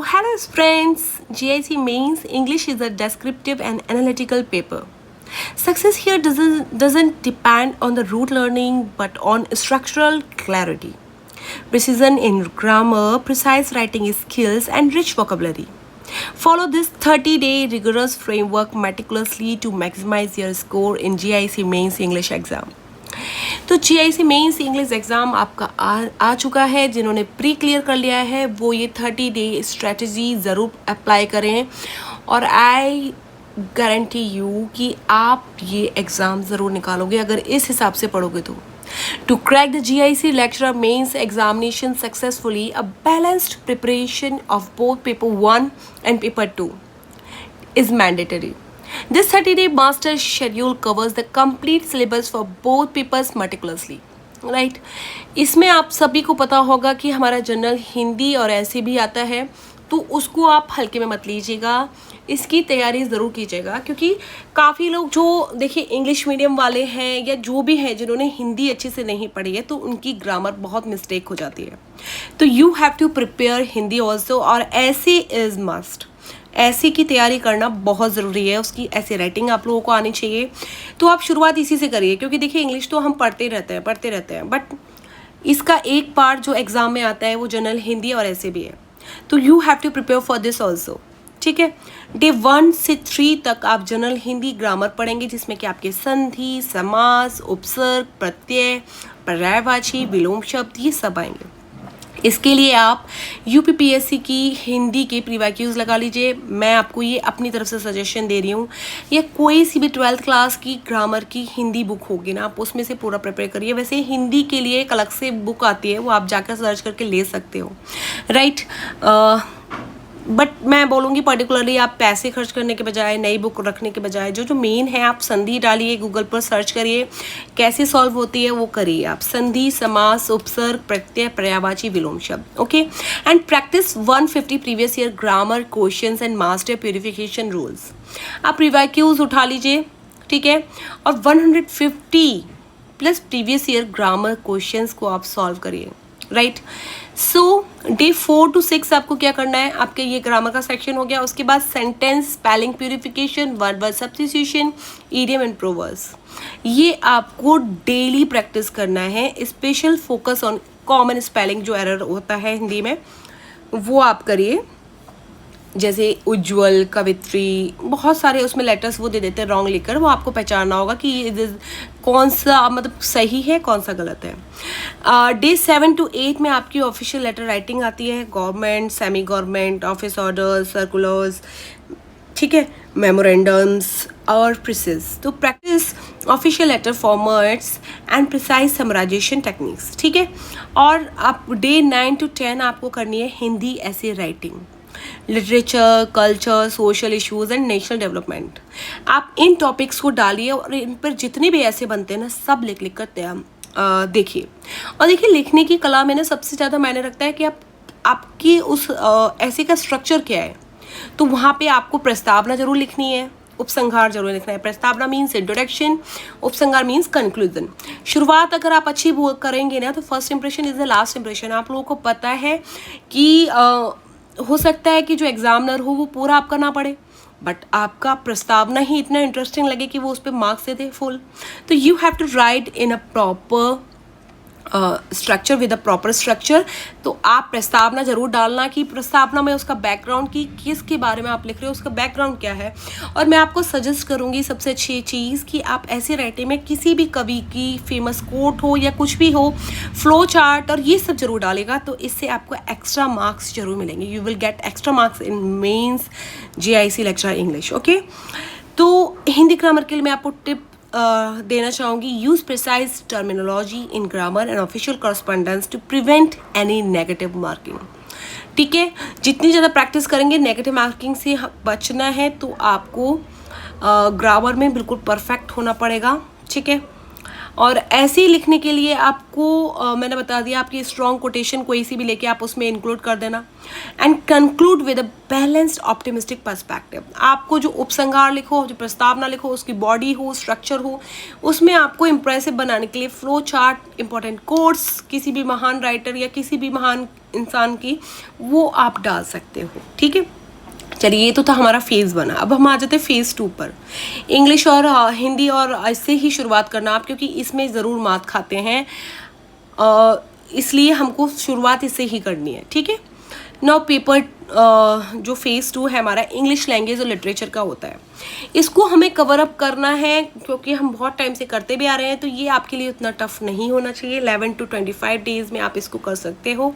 hello friends, GIC Mains English is a descriptive and analytical paper. Success here doesn't depend on the rote learning but on structural clarity, precision in grammar, precise writing skills, and rich vocabulary. Follow this 30-day rigorous framework meticulously to maximize your score in GIC Mains English exam. तो GIC mains English exam आपका आ चुका है. जिन्होंने pre clear कर लिया है वो ये 30 डे स्ट्रेटजी ज़रूर अप्लाई करें और आई गारंटी यू कि आप ये एग्ज़ाम ज़रूर निकालोगे अगर इस हिसाब से पढ़ोगे तो. To crack the GIC lecturer mains examination successfully, a balanced preparation of both paper 1 and paper 2 is mandatory. This 30-day master schedule covers the complete syllabus for both papers meticulously. Right इसमें आप सभी को पता होगा कि हमारा general Hindi और ऐसे भी आता है, तो उसको आप हल्के में मत लीजिएगा. इसकी तैयारी ज़रूर कीजिएगा क्योंकि काफ़ी लोग जो देखिए इंग्लिश मीडियम वाले हैं या जो भी हैं जिन्होंने हिंदी अच्छे से नहीं पढ़ी है तो उनकी ग्रामर बहुत मिस्टेक हो जाती है. तो you have to prepare Hindi also और ऐसे इज़ मस्ट. ऐसे की तैयारी करना बहुत ज़रूरी है. उसकी ऐसे राइटिंग आप लोगों को आनी चाहिए. तो आप शुरुआत इसी से करिए क्योंकि देखिए इंग्लिश तो हम पढ़ते रहते हैं बट इसका एक पार्ट जो एग्ज़ाम में आता है वो जनरल हिंदी और ऐसे भी है. तो you have to prepare for this also. ठीक है, डे 1 से 3 तक आप जनरल हिंदी ग्रामर पढ़ेंगे जिसमें कि आपके संधि, समास, उपसर्ग, प्रत्यय, पर्यायवाची, विलोम शब्द ये सब आएंगे. इसके लिए आप यूपीपीएससी की हिंदी के प्रीवैक्यूज़ लगा लीजिए. मैं आपको ये अपनी तरफ से सजेशन दे रही हूँ. या कोई सी भी 12th क्लास की ग्रामर की हिंदी बुक होगी ना, आप उसमें से पूरा प्रिपेयर करिए. वैसे हिंदी के लिए एक अलग से बुक आती है, वो आप जाकर सर्च करके ले सकते हो. राइट बट मैं बोलूँगी पर्टिकुलरली आप पैसे खर्च करने के बजाय, नई बुक रखने के बजाय जो मेन है आप संधि डालिए, गूगल पर सर्च करिए कैसे सॉल्व होती है वो करिए आप. संधि, समास, उपसर्ग, प्रत्यय, पर्यायवाची, विलोम शब्द. Okay and practice 150 previous year grammar questions and master purification rules. आप रिवाइक्यूज उठा लीजिए. ठीक है, और 150 plus previous year grammar questions को आप सॉल्व करिए. राइट सो डे 4 to 6 आपको क्या करना है, आपके ये ग्रामर का सेक्शन हो गया. उसके बाद sentence, spelling purification, word word substitution, idiom and proverbs. ये आपको डेली प्रैक्टिस करना है. Special focus on common spelling जो एरर होता है हिंदी में वो आप करिए. जैसे उज्ज्वल, कवित्री, बहुत सारे उसमें लेटर्स वो दे देते हैं रॉन्ग लिखकर. वो आपको पहचानना होगा कि कौन सा मतलब सही है कौन सा गलत है. डे 7 to 8 में आपकी ऑफिशियल लेटर राइटिंग आती है. Government, semi government, office orders, circulars, ठीक है, मेमोरेंडम्स और प्रिसेस. तो practise official letter formats and precise summarisation techniques. ठीक है, और आप डे 9 to 10 आपको करनी है हिंदी ऐसे writing, literature, culture, social issues and national development. आप इन टॉपिक्स को डालिए और इन पर जितने भी ऐसे बनते हैं ना सब लिख लिख कर देखिए. और देखिए लिखने की कला में ना सबसे ज़्यादा मायने रखता है कि आपकी उस ऐसे का स्ट्रक्चर क्या है. तो वहाँ पे आपको प्रस्तावना जरूर लिखनी है, उपसंहार जरूर लिखना है. प्रस्तावना मीन्स इंट्रोडक्शन, उपसंहार मीन्स कंक्लूजन. शुरुआत अगर आप अच्छी करेंगे ना तो first impression is the last impression. आप लोगों को पता है कि हो सकता है कि जो एग्जामिनर हो वो पूरा आपका ना पढ़े बट आपका प्रस्तावना ही इतना इंटरेस्टिंग लगे कि वो उस पर मार्क्स दे दे फुल. तो you have to write in a proper structure with a proper structure. तो आप प्रस्तावना जरूर डालना कि प्रस्तावना में उसका बैकग्राउंड की किसके बारे में आप लिख रहे हो, उसका बैकग्राउंड क्या है. और मैं आपको सजेस्ट करूँगी सबसे अच्छी चीज़ कि आप ऐसे राइटिंग में किसी भी कवि की फेमस कोट हो या कुछ भी हो, फ्लो चार्ट और ये सब जरूर डालेगा. तो इससे आपको एक्स्ट्रा मार्क्स जरूर मिलेंगे. You will get extra marks in mains GIC lecture English. Okay, तो हिंदी ग्रामर के लिए मैं आपको टिप देना चाहूँगी. Use precise terminology in grammar and official correspondence to prevent any negative marking. ठीक है, जितनी ज़्यादा प्रैक्टिस करेंगे नेगेटिव मार्किंग से बचना है तो आपको ग्रामर में बिल्कुल परफेक्ट होना पड़ेगा. ठीक है, और ऐसे ही लिखने के लिए आपको मैंने बता दिया, आपकी स्ट्रॉन्ग कोटेशन कोई सी भी लेके आप उसमें इंक्लूड कर देना। And conclude with a balanced optimistic perspective. आपको जो उपसंहार लिखो, जो प्रस्तावना लिखो, उसकी बॉडी हो, स्ट्रक्चर हो, उसमें आपको इंप्रेसिव बनाने के लिए फ्लो चार्ट, इंपॉर्टेंट कोट्स किसी भी महान राइटर या किसी भी महान इंसान की, वो आप डाल सकते हो। ठीक है, चलिए ये तो था हमारा फेज़ बना। अब हम आ जाते हैं फेज़ 2 पर। इंग्लिश और हिंदी और इससे ही शुरुआत करना आप, क्योंकि इसमें ज़रूर मात खाते हैं, इसलिए हमको शुरुआत इससे ही करनी है। ठीक है, नाउ पेपर जो फेज़ 2 है हमारा, इंग्लिश लैंग्वेज और लिटरेचर का होता है। इसको हमें कवर अप करना है क्योंकि हम बहुत टाइम से करते भी आ रहे हैं, तो ये आपके लिए उतना टफ नहीं होना चाहिए। 11 to 25 डेज़ में आप इसको कर सकते हो।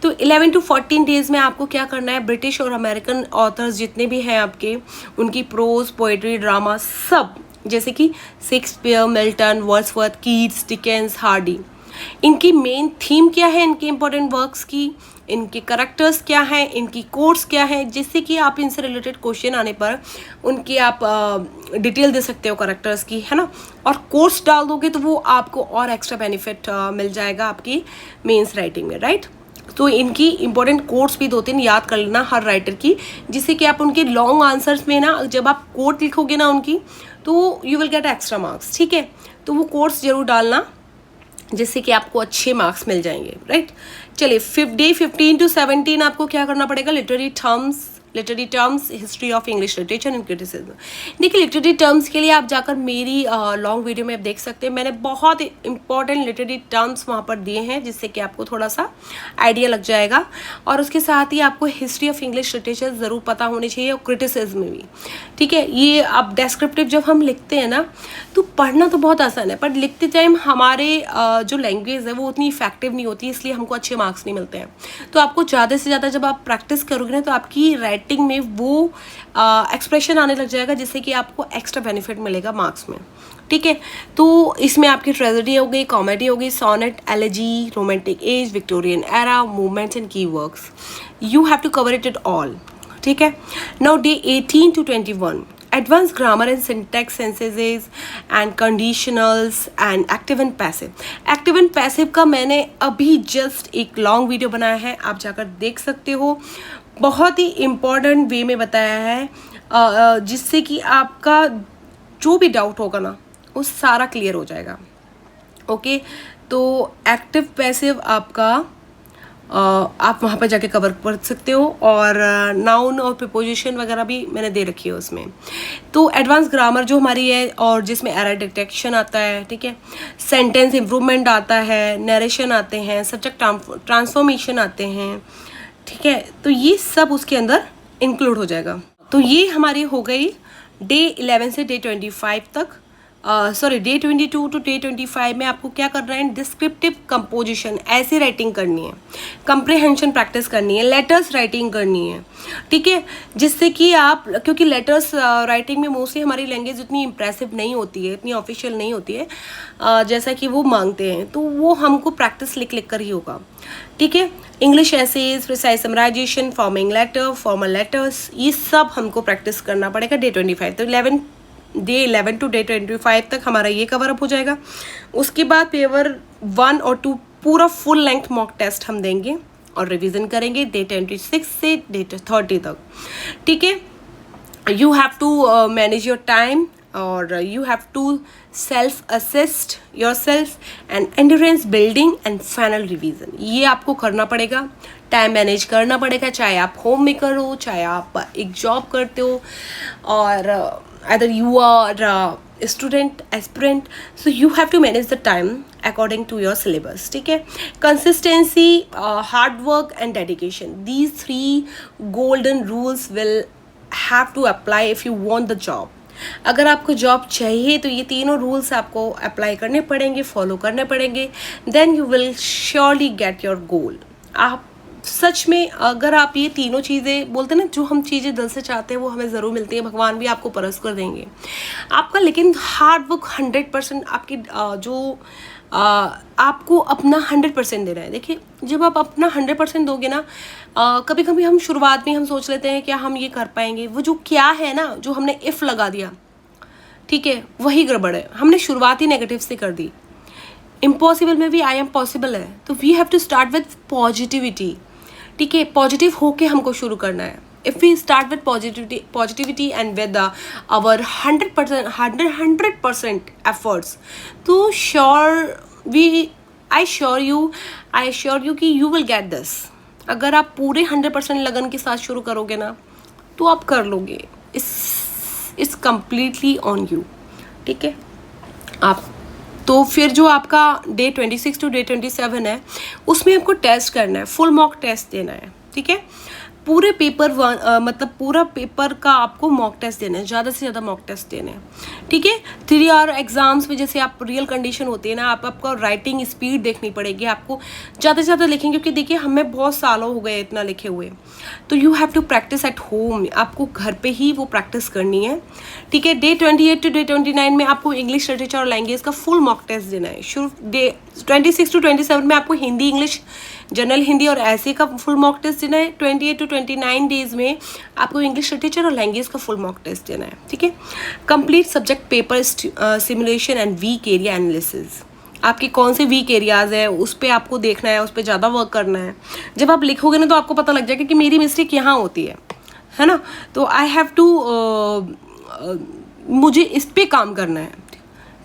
तो 11 to 14 डेज़ में आपको क्या करना है, ब्रिटिश और अमेरिकन ऑथर्स जितने भी हैं आपके, उनकी प्रोज, पोएट्री, ड्रामा, सब, जैसे कि Shakespeare, Milton, Wordsworth, Keats, Dickens, Hardy, इनकी मेन थीम क्या है, इनके इंपॉर्टेंट वर्क्स की, इनके करेक्टर्स क्या हैं, इनकी कोट्स क्या है, जिससे कि आप इनसे रिलेटेड क्वेश्चन आने पर उनकी आप डिटेल दे सकते हो करेक्टर्स की, है ना। और कोट्स डाल दोगे तो वो आपको और एक्स्ट्रा बेनिफिट मिल जाएगा आपकी मेंस राइटिंग में, राइट। तो इनकी इंपॉर्टेंट कोट्स भी 2-3 याद कर लेना हर राइटर की, जिससे कि आप उनके लॉन्ग आंसर्स में ना, जब आप कोट लिखोगे ना उनकी, तो you will get extra marks. ठीक है, तो वो कोट्स जरूर डालना, जिससे कि आपको अच्छे मार्क्स मिल जाएंगे, राइट। चलिए डे 15 to 17 आपको क्या करना पड़ेगा, literary terms, history of English literature and criticism. देखिए लिटरेरी टर्म्स के लिए आप जाकर मेरी लॉन्ग वीडियो में आप देख सकते हैं, मैंने बहुत इंपॉर्टेंट लिटरेरी टर्म्स वहाँ पर दिए हैं, जिससे कि आपको थोड़ा सा आइडिया लग जाएगा। और उसके साथ ही आपको हिस्ट्री ऑफ इंग्लिश लिटरेचर ज़रूर पता होनी चाहिए, और क्रिटिसिज्म में भी। ठीक है, ये अब डेस्क्रिप्टिव जब हम लिखते हैं ना, तो पढ़ना तो बहुत आसान है, पर लिखते टाइम हमारे जो लैंग्वेज है वो उतनी इफेक्टिव नहीं होती, इसलिए हमको अच्छे मार्क्स नहीं मिलते हैं। तो आपको ज़्यादा से ज़्यादा जब आप प्रैक्टिस करोगे ना, तो आपकी राइटिंग में वो एक्सप्रेशन आने लग जाएगा, जिससे कि आपको एक्स्ट्रा बेनिफिट मिलेगा मार्क्स में। ठीक है, तो इसमें आपकी ट्रेजेडी हो गई, कॉमेडी हो गई, sonnet, elegy, romantic age, Victorian era, movements and key works, you have to cover it all. ठीक है, now day 18 to 21, advanced grammar and syntax, sentences and conditionals and active and passive। active and passive का मैंने अभी just एक long video बनाया है, आप जाकर देख सकते हो। बहुत ही इम्पॉर्टेंट वे में बताया है, जिससे कि आपका जो भी डाउट होगा ना, वो सारा क्लियर हो जाएगा। ओके, तो एक्टिव पैसिव आपका आप वहाँ पर जाके कवर कर सकते हो, और नाउन और प्रीपोजिशन वगैरह भी मैंने दे रखी है उसमें। तो एडवांस ग्रामर जो हमारी है, और जिसमें एरर डिटेक्शन आता है, ठीक है, सेंटेंस इम्प्रूवमेंट आता है, नरेशन आते हैं, सब्जेक्ट ट्रांसफॉर्मेशन आते हैं। ठीक है, तो ये सब उसके अंदर इंक्लूड हो जाएगा। तो ये हमारी हो गई डे 11 से डे 25 तक, डे 22 to डे 25 में आपको क्या करना है, डिस्क्रिप्टिव कंपोजिशन, ऐसी राइटिंग करनी है, कंप्रिहेंशन प्रैक्टिस करनी है, लेटर्स राइटिंग करनी है। ठीक है, जिससे कि आप, क्योंकि लेटर्स राइटिंग में मोस्टली हमारी लैंग्वेज उतनी इम्प्रेसिव नहीं होती है, इतनी ऑफिशियल नहीं होती है जैसा कि वो मांगते हैं, तो वो हमको प्रैक्टिस लिख लिख कर ही होगा। ठीक है, English essays, precise summarisation, forming letter, formal letters, ये सब हमको प्रैक्टिस करना पड़ेगा डे 25। तो डे 11 to डे 25 तक हमारा ये कवर अप हो जाएगा। उसके बाद पेपर 1 और 2 पूरा फुल लेंथ मॉक टेस्ट हम देंगे और रिवीजन करेंगे डे 26 से डे 30 तक। ठीक है, you have to manage your time, और you have to self assist your self, and endurance building and final revision, ये आपको करना पड़ेगा। टाइम मैनेज करना पड़ेगा, चाहे आप होम मेकर हो, चाहे आप एक जॉब करते हो, और either you are a student, aspirant, so you have to manage the time according to your syllabus. ठीक है, consistency, hard work and dedication, these 3 golden rules will have to apply if you want the job। अगर आपको job चाहिए तो ये तीनों rules आपको apply करने पड़ेंगे, फॉलो करने पड़ेंगे, then you will surely get your goal. आप सच में, अगर आप ये तीनों चीज़ें बोलते हैं ना, जो हम चीज़ें दिल से चाहते हैं वो हमें ज़रूर मिलती है, भगवान भी आपको परस कर देंगे आपका। लेकिन हार्ड वर्क 100% आपकी आपको अपना 100% देना है। देखिए, जब आप अपना 100% दोगे ना, कभी कभी हम शुरुआत में हम सोच लेते हैं क्या हम ये कर पाएंगे, वो जो क्या है ना, जो हमने इफ़ लगा दिया, ठीक है, वही गड़बड़ है, हमने शुरुआत ही नेगेटिव से कर दी। इम्पॉसिबल में भी आई एम पॉसिबल है, तो we have to start with positivity, ठीक है, पॉजिटिव होके हमको शुरू करना है. If we start with positivity and with our 100% efforts, तो श्योर आई श्योर यू कि यू विल गेट दिस. अगर आप पूरे 100% लगन के साथ शुरू करोगे ना, तो आप कर लोगे. इट्स कम्प्लीटली ऑन यू, ठीक है. आप तो फिर जो आपका डे 26 टू डे 27 है, उसमें आपको टेस्ट करना है, फुल मॉक टेस्ट देना है, ठीक है. पूरे पेपर मतलब पूरा पेपर का आपको मॉक टेस्ट देना है, ज़्यादा से ज़्यादा मॉक टेस्ट देने हैं, ठीक है. 3 आवर एग्जाम्स में जैसे आप रियल कंडीशन होती है ना, आपको राइटिंग स्पीड देखनी पड़ेगी, आपको ज़्यादा से ज़्यादा लिखेंगे, क्योंकि देखिए हमें बहुत सालों हो गए इतना लिखे हुए. तो you have to practise at home, आपको घर पे ही वो प्रैक्टिस करनी है, ठीक है. डे 28 टू डे 29 में आपको इंग्लिश लिटरेचर और लैंग्वेज का फुल मॉक टेस्ट देना है. शुरू डे 26 टू 27 में आपको हिंदी, इंग्लिश, जनरल हिंदी और ऐसे का फुल मॉक टेस्ट देना है. 28 टू 29 डेज में आपको इंग्लिश लिटरेचर और लैंग्वेज का फुल मॉक टेस्ट देना है, ठीक है. Complete subject paper simulation and weak area analysis. आपके कौन से वीक एरियाज़ है, उस पर आपको देखना है, उस पर ज़्यादा वर्क करना है. जब आप लिखोगे ना, तो आपको पता लग जाएगा कि मेरी मिस्टेक यहाँ होती है ना. तो आई हैव टू मुझे इस पर काम करना है,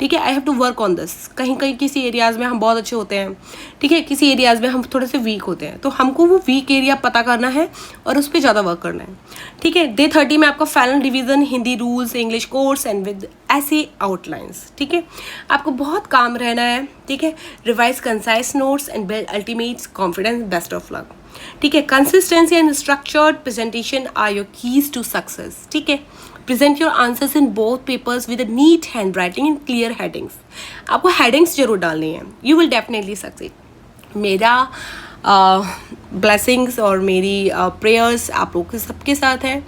ठीक है. I have to work on this. कहीं कहीं किसी एरियाज़ में हम बहुत अच्छे होते हैं, ठीक है, किसी एरियाज़ में हम थोड़े से वीक होते हैं, तो हमको वो वीक एरिया पता करना है और उस पर ज़्यादा वर्क करना है, ठीक है. डे 30 में आपका final revision, Hindi rules, English course and with essay outlines, ठीक है. आपको बहुत काम रहना है, ठीक है. Revise concise notes and build ultimate confidence. Best of luck, ठीक है. Consistency and structured presentation are your keys to success, ठीक है. Present your answers in both papers with a neat hand writing and clear headings. आपको headings जरूर डालनी है. You will definitely succeed. मेरा blessings और मेरी प्रेयर्स आप लोग के सबके साथ हैं,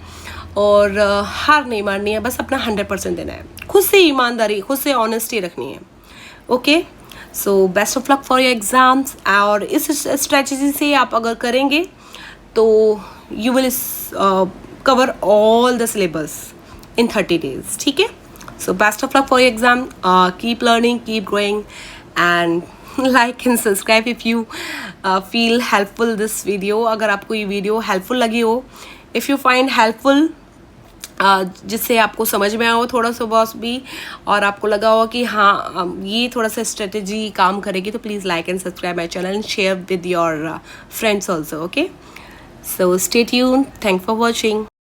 और हार नहीं मारनी है, बस अपना 100% देना है, खुद से ईमानदारी, खुद से ऑनेस्टी रखनी है, okay. So best of luck for your exams. और इस स्ट्रेटजी से आप अगर करेंगे तो you will cover all the syllabus in 30 days, ठीक है. So best of luck for your exam. Keep learning, keep growing, and like and subscribe if you feel helpful this video. अगर आपको ये वीडियो हेल्पफुल लगी हो, if you find helpful, जिससे आपको समझ में आया हो थोड़ा सा बॉस भी, और आपको लगा हो कि हाँ ये थोड़ा सा स्ट्रेटेजी काम करेगी, तो please like and subscribe my channel and share with your friends also, okay. So stay tuned. Thanks for watching.